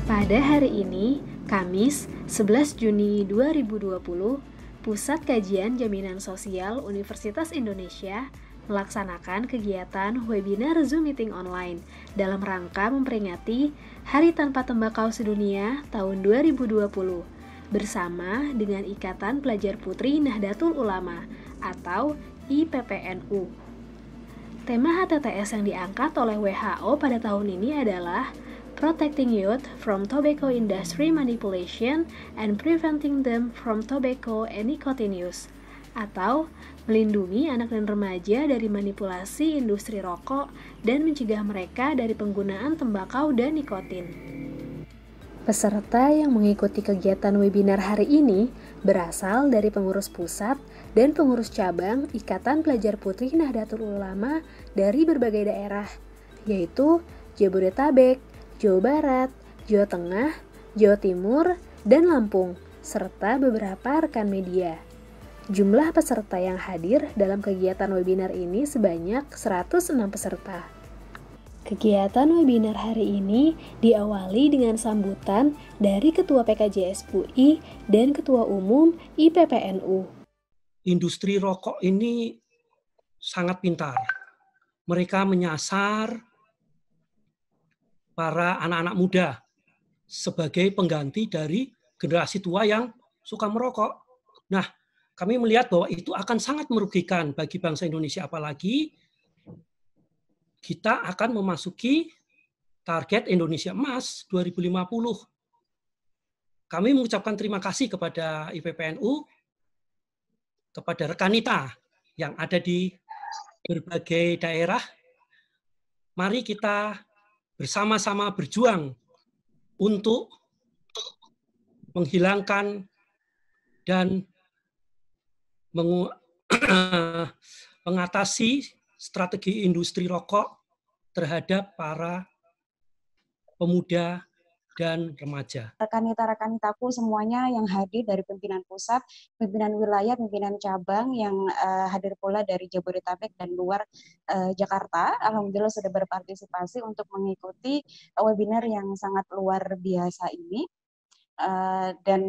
Pada hari ini, Kamis 11 Juni 2020, Pusat Kajian Jaminan Sosial Universitas Indonesia melaksanakan kegiatan webinar Zoom Meeting online dalam rangka memperingati Hari Tanpa Tembakau Sedunia tahun 2020 bersama dengan Ikatan Pelajar Putri Nahdlatul Ulama atau IPPNU. Tema HTTS yang diangkat oleh WHO pada tahun ini adalah Protecting Youth from Tobacco Industry Manipulation and Preventing Them from Tobacco and Nicotine Use, atau melindungi anak dan remaja dari manipulasi industri rokok dan mencegah mereka dari penggunaan tembakau dan nikotin. Peserta yang mengikuti kegiatan webinar hari ini berasal dari pengurus pusat dan pengurus cabang Ikatan Pelajar Putri Nahdlatul Ulama dari berbagai daerah, yaitu Jabodetabek, Jawa Barat, Jawa Tengah, Jawa Timur, dan Lampung, serta beberapa rekan media. Jumlah peserta yang hadir dalam kegiatan webinar ini sebanyak 106 peserta. Kegiatan webinar hari ini diawali dengan sambutan dari Ketua PKJS UI dan Ketua Umum IPPNU. Industri rokok ini sangat pintar. Mereka menyasar para anak-anak muda sebagai pengganti dari generasi tua yang suka merokok. Nah, kami melihat bahwa itu akan sangat merugikan bagi bangsa Indonesia, apalagi kita akan memasuki target Indonesia Emas 2050. Kami mengucapkan terima kasih kepada IPPNU, kepada rekanita yang ada di berbagai daerah. Mari kita bersama-sama berjuang untuk menghilangkan dan mengatasi strategi industri rokok terhadap para pemuda dan remaja. Rekanita-rekanitaku semuanya yang hadir dari pimpinan pusat, pimpinan wilayah, pimpinan cabang yang hadir pula dari Jabodetabek dan luar Jakarta, alhamdulillah sudah berpartisipasi untuk mengikuti webinar yang sangat luar biasa ini. Dan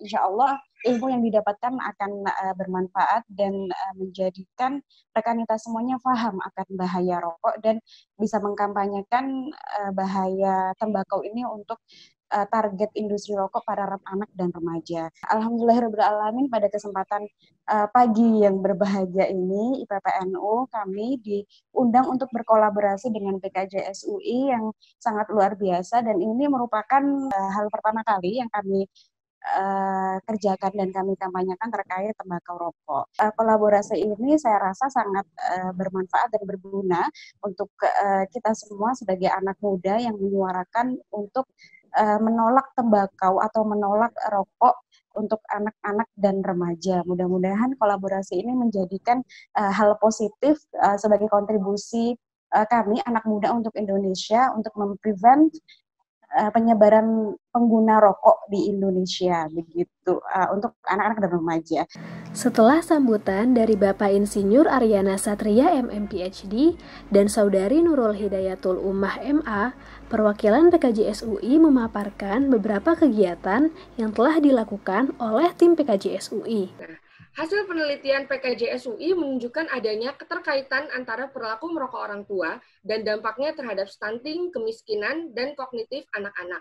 insya Allah ilmu yang didapatkan akan bermanfaat dan menjadikan rekanita semuanya paham akan bahaya rokok dan bisa mengkampanyekan bahaya tembakau ini untuk target industri rokok para anak dan remaja. Alhamdulillahirrahmanirrahim, pada kesempatan pagi yang berbahagia ini, IPPNU kami diundang untuk berkolaborasi dengan PKJS UI yang sangat luar biasa, dan ini merupakan hal pertama kali yang kami kerjakan dan kami kampanyekan terkait tembakau rokok. Kolaborasi ini saya rasa sangat bermanfaat dan berguna untuk kita semua sebagai anak muda yang menyuarakan untuk menolak tembakau atau menolak rokok untuk anak-anak dan remaja. Mudah-mudahan kolaborasi ini menjadikan hal positif sebagai kontribusi kami anak muda untuk Indonesia untuk memprevent penyebaran pengguna rokok di Indonesia, begitu untuk anak-anak dan remaja. Setelah sambutan dari Bapak Insinyur Aryana Satria MM PhD dan Saudari Nurul Hidayatul Ummah MA, perwakilan PKJS UI memaparkan beberapa kegiatan yang telah dilakukan oleh tim PKJS UI. Hasil penelitian PKJS UI menunjukkan adanya keterkaitan antara perilaku merokok orang tua dan dampaknya terhadap stunting, kemiskinan, dan kognitif anak-anak.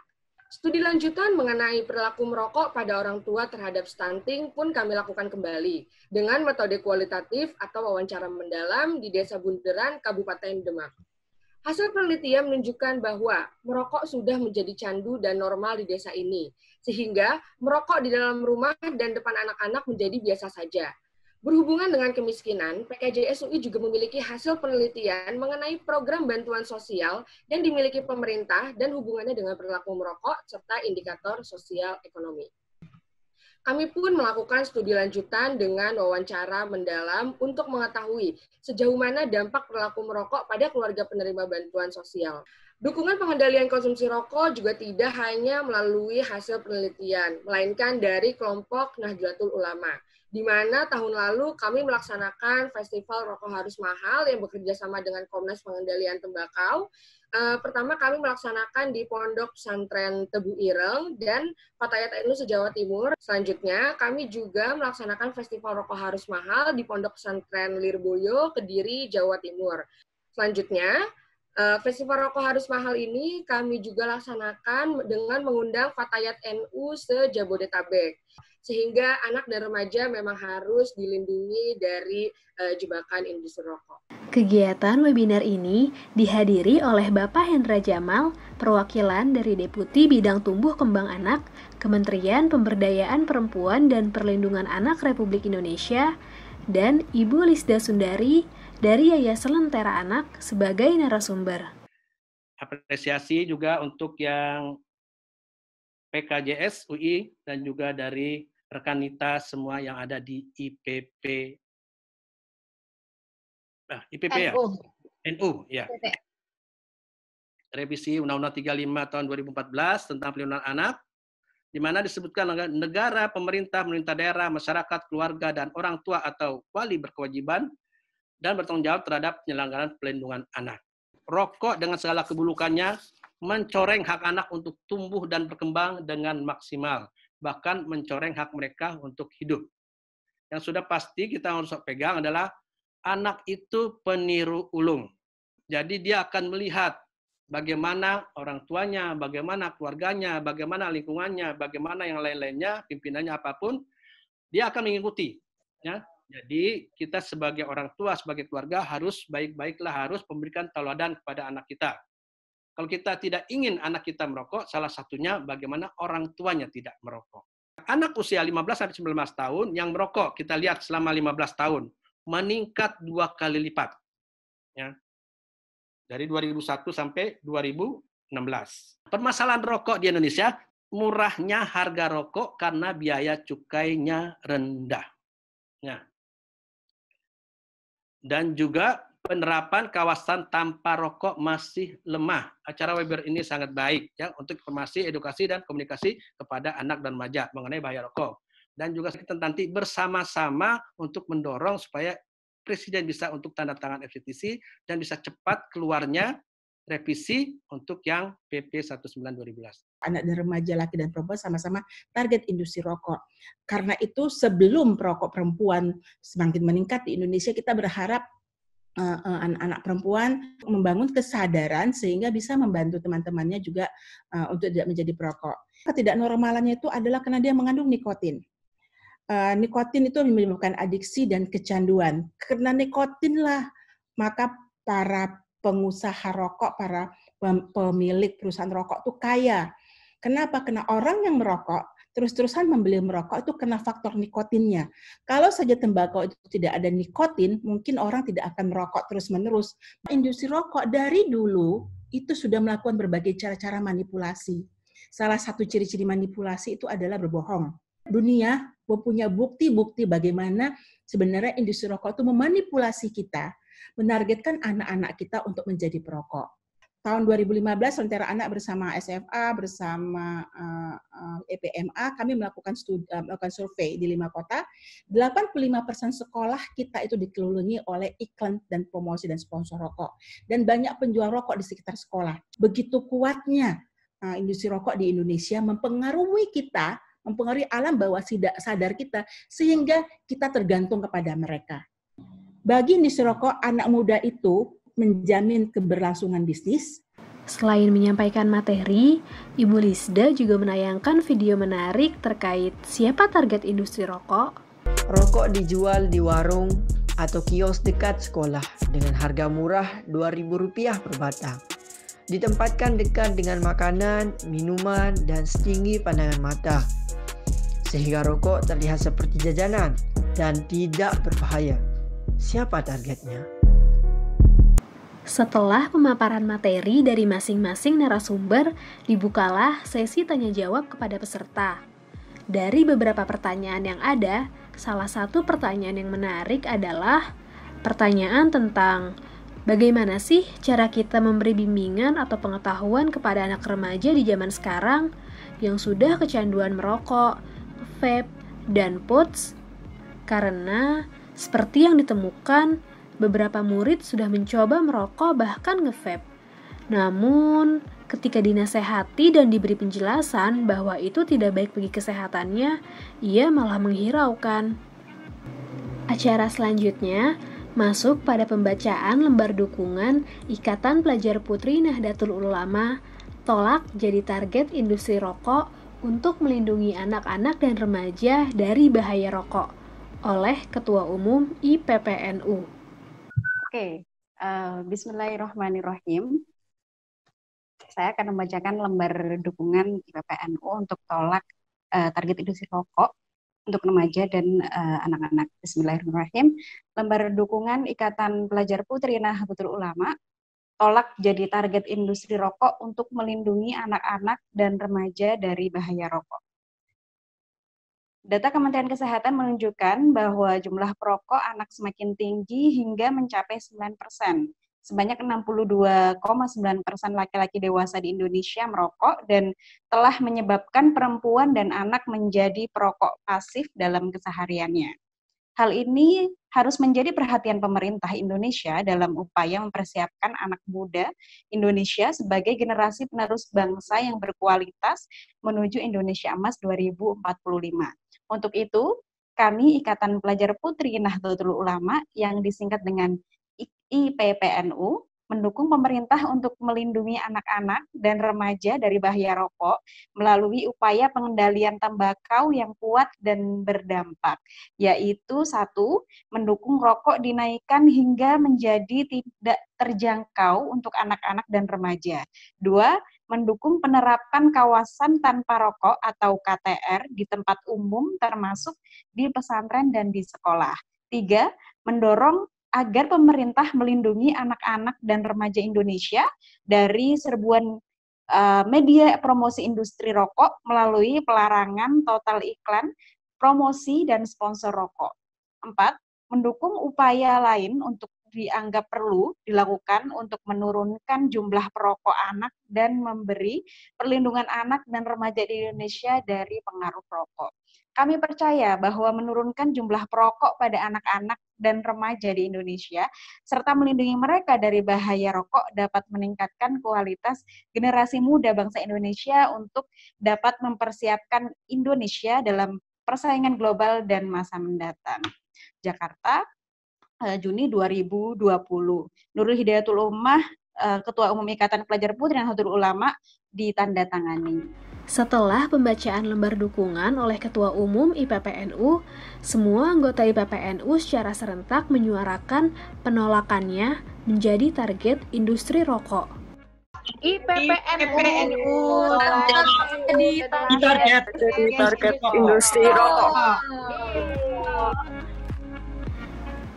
Studi lanjutan mengenai perilaku merokok pada orang tua terhadap stunting pun kami lakukan kembali dengan metode kualitatif atau wawancara mendalam di Desa Bunderan, Kabupaten Demak. Hasil penelitian menunjukkan bahwa merokok sudah menjadi candu dan normal di desa ini, sehingga merokok di dalam rumah dan depan anak-anak menjadi biasa saja. Berhubungan dengan kemiskinan, PKJS UI juga memiliki hasil penelitian mengenai program bantuan sosial yang dimiliki pemerintah dan hubungannya dengan perilaku merokok serta indikator sosial ekonomi. Kami pun melakukan studi lanjutan dengan wawancara mendalam untuk mengetahui sejauh mana dampak perilaku merokok pada keluarga penerima bantuan sosial. Dukungan pengendalian konsumsi rokok juga tidak hanya melalui hasil penelitian, melainkan dari kelompok Nahdlatul Ulama, di mana tahun lalu kami melaksanakan Festival Rokok Harus Mahal yang bekerja sama dengan Komnas Pengendalian Tembakau. Pertama kami melaksanakan di Pondok Pesantren Tebu Ireng dan Fatayat NU se-Jawa Timur. Selanjutnya kami juga melaksanakan Festival Rokok Harus Mahal di Pondok Pesantren Lirboyo, Kediri, Jawa Timur. Selanjutnya, Festival Rokok Harus Mahal ini kami juga laksanakan dengan mengundang Fatayat NU se-Jabodetabek. Sehingga anak dan remaja memang harus dilindungi dari jebakan industri rokok. Kegiatan webinar ini dihadiri oleh Bapak Hendra Jamal, perwakilan dari Deputi Bidang Tumbuh Kembang Anak, Kementerian Pemberdayaan Perempuan dan Perlindungan Anak Republik Indonesia, dan Ibu Lisda Sundari dari Yayasan Lentera Anak sebagai narasumber. Apresiasi juga untuk yang PKJS UI dan juga dari rekan Nita semua yang ada di IPP ya? NU ya. Revisi Undang-Undang 35 tahun 2014 tentang pelindungan anak, di mana disebutkan negara, pemerintah daerah, masyarakat, keluarga, dan orang tua atau wali berkewajiban dan bertanggung jawab terhadap penyelenggaraan pelindungan anak. Rokok dengan segala keburukannya mencoreng hak anak untuk tumbuh dan berkembang dengan maksimal, bahkan mencoreng hak mereka untuk hidup. Yang sudah pasti kita harus pegang adalah anak itu peniru ulung. Jadi dia akan melihat bagaimana orang tuanya, bagaimana keluarganya, bagaimana lingkungannya, bagaimana yang lain-lainnya, pimpinannya apapun, dia akan mengikuti. Ya. Jadi kita sebagai orang tua, sebagai keluarga harus baik-baiklah, harus memberikan tauladan kepada anak kita. Kalau kita tidak ingin anak kita merokok, salah satunya bagaimana orang tuanya tidak merokok. Anak usia 15-19 tahun yang merokok, kita lihat selama 15 tahun, meningkat 2 kali lipat. Ya. Dari 2001 sampai 2016. Permasalahan rokok di Indonesia, murahnya harga rokok karena biaya cukainya rendah. Ya. Dan juga penerapan kawasan tanpa rokok masih lemah. Acara webinar ini sangat baik ya untuk informasi, edukasi, dan komunikasi kepada anak dan remaja mengenai bahaya rokok. Dan juga kita nanti bersama-sama untuk mendorong supaya Presiden bisa untuk tanda tangan FCTC dan bisa cepat keluarnya revisi untuk yang PP 19/2011. Anak dan remaja laki dan perempuan sama-sama target industri rokok. Karena itu sebelum perokok perempuan semakin meningkat di Indonesia, kita berharap anak-anak perempuan membangun kesadaran sehingga bisa membantu teman-temannya juga untuk tidak menjadi perokok. Ketidaknormalannya itu adalah karena dia mengandung nikotin. Nikotin itu menyebabkan adiksi dan kecanduan. Karena nikotinlah maka para pengusaha rokok, para pemilik perusahaan rokok itu kaya. Kenapa? Karena orang yang merokok terus-terusan membeli merokok itu kena faktor nikotinnya. Kalau saja tembakau itu tidak ada nikotin, mungkin orang tidak akan merokok terus-menerus. Industri rokok dari dulu itu sudah melakukan berbagai cara-cara manipulasi. Salah satu ciri-ciri manipulasi itu adalah berbohong. Dunia mempunyai bukti-bukti bagaimana sebenarnya industri rokok itu memanipulasi kita, menargetkan anak-anak kita untuk menjadi perokok. Tahun 2015, Lentera Anak bersama SFA, bersama EPMA, kami melakukan survei di 5 kota. 85% sekolah kita itu dikelilingi oleh iklan dan promosi dan sponsor rokok. Dan banyak penjual rokok di sekitar sekolah. Begitu kuatnya industri rokok di Indonesia mempengaruhi kita, mempengaruhi alam bawah sadar kita, sehingga kita tergantung kepada mereka. Bagi industri rokok, anak muda itu menjamin keberlangsungan bisnis. Selain menyampaikan materi, Ibu Lisda juga menayangkan video menarik terkait siapa target industri rokok. Rokok dijual di warung atau kios dekat sekolah dengan harga murah Rp2.000 per batang. Ditempatkan dekat dengan makanan, minuman, dan setinggi pandangan mata. Sehingga rokok terlihat seperti jajanan dan tidak berbahaya. Siapa targetnya? Setelah pemaparan materi dari masing-masing narasumber, dibukalah sesi tanya-jawab kepada peserta. Dari beberapa pertanyaan yang ada, salah satu pertanyaan yang menarik adalah pertanyaan tentang Bagaimana sih cara kita memberi bimbingan atau pengetahuan kepada anak remaja di zaman sekarang yang sudah kecanduan merokok, vape, dan pods? Karena seperti yang ditemukan, beberapa murid sudah mencoba merokok bahkan nge-vape. Namun, ketika dinasehati dan diberi penjelasan bahwa itu tidak baik bagi kesehatannya, ia malah menghiraukan. Acara selanjutnya masuk pada pembacaan lembar dukungan Ikatan Pelajar Putri Nahdlatul Ulama tolak jadi target industri rokok untuk melindungi anak-anak dan remaja dari bahaya rokok oleh Ketua Umum IPPNU. Bismillahirrahmanirrahim. Saya akan membacakan lembar dukungan IPPNU untuk tolak target industri rokok untuk remaja dan anak-anak. Bismillahirrahmanirrahim. Lembar dukungan Ikatan Pelajar Putri Nahdlatul Ulama tolak jadi target industri rokok untuk melindungi anak-anak dan remaja dari bahaya rokok. Data Kementerian Kesehatan menunjukkan bahwa jumlah perokok anak semakin tinggi hingga mencapai 9%. Sebanyak 62,9% laki-laki dewasa di Indonesia merokok dan telah menyebabkan perempuan dan anak menjadi perokok pasif dalam kesehariannya. Hal ini harus menjadi perhatian pemerintah Indonesia dalam upaya mempersiapkan anak muda Indonesia sebagai generasi penerus bangsa yang berkualitas menuju Indonesia Emas 2045. Untuk itu, kami Ikatan Pelajar Putri Nahdlatul Ulama yang disingkat dengan IPPNU mendukung pemerintah untuk melindungi anak-anak dan remaja dari bahaya rokok melalui upaya pengendalian tembakau yang kuat dan berdampak, yaitu 1. Mendukung rokok dinaikkan hingga menjadi tidak terjangkau untuk anak-anak dan remaja. 2. Mendukung penerapan kawasan tanpa rokok atau KTR di tempat umum termasuk di pesantren dan di sekolah. 3. Mendorong agar pemerintah melindungi anak-anak dan remaja Indonesia dari serbuan media promosi industri rokok melalui pelarangan total iklan, promosi, dan sponsor rokok. 4. Mendukung upaya lain untuk dianggap perlu dilakukan untuk menurunkan jumlah perokok anak dan memberi perlindungan anak dan remaja di Indonesia dari pengaruh rokok. Kami percaya bahwa menurunkan jumlah perokok pada anak-anak dan remaja di Indonesia, serta melindungi mereka dari bahaya rokok dapat meningkatkan kualitas generasi muda bangsa Indonesia untuk dapat mempersiapkan Indonesia dalam persaingan global dan masa mendatang. Jakarta, Juni 2020. Nurul Hidayatul Ummah, Ketua Umum Ikatan Pelajar Putri Nahdlatul Ulama, ditandatangani. Setelah pembacaan lembar dukungan oleh Ketua Umum IPPNU, semua anggota IPPNU secara serentak menyuarakan penolakannya menjadi target industri rokok. IPPNU jadi target industri rokok.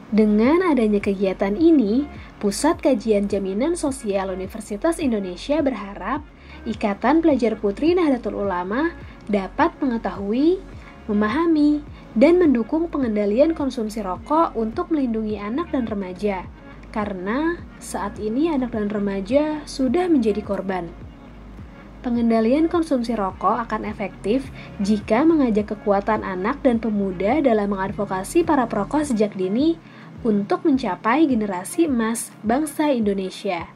Dengan adanya kegiatan ini, Pusat Kajian Jaminan Sosial Universitas Indonesia berharap Ikatan Pelajar Putri Nahdlatul Ulama dapat mengetahui, memahami, dan mendukung pengendalian konsumsi rokok untuk melindungi anak dan remaja, karena saat ini anak dan remaja sudah menjadi korban. Pengendalian konsumsi rokok akan efektif jika mengajak kekuatan anak dan pemuda dalam mengadvokasi para perokok sejak dini untuk mencapai generasi emas bangsa Indonesia.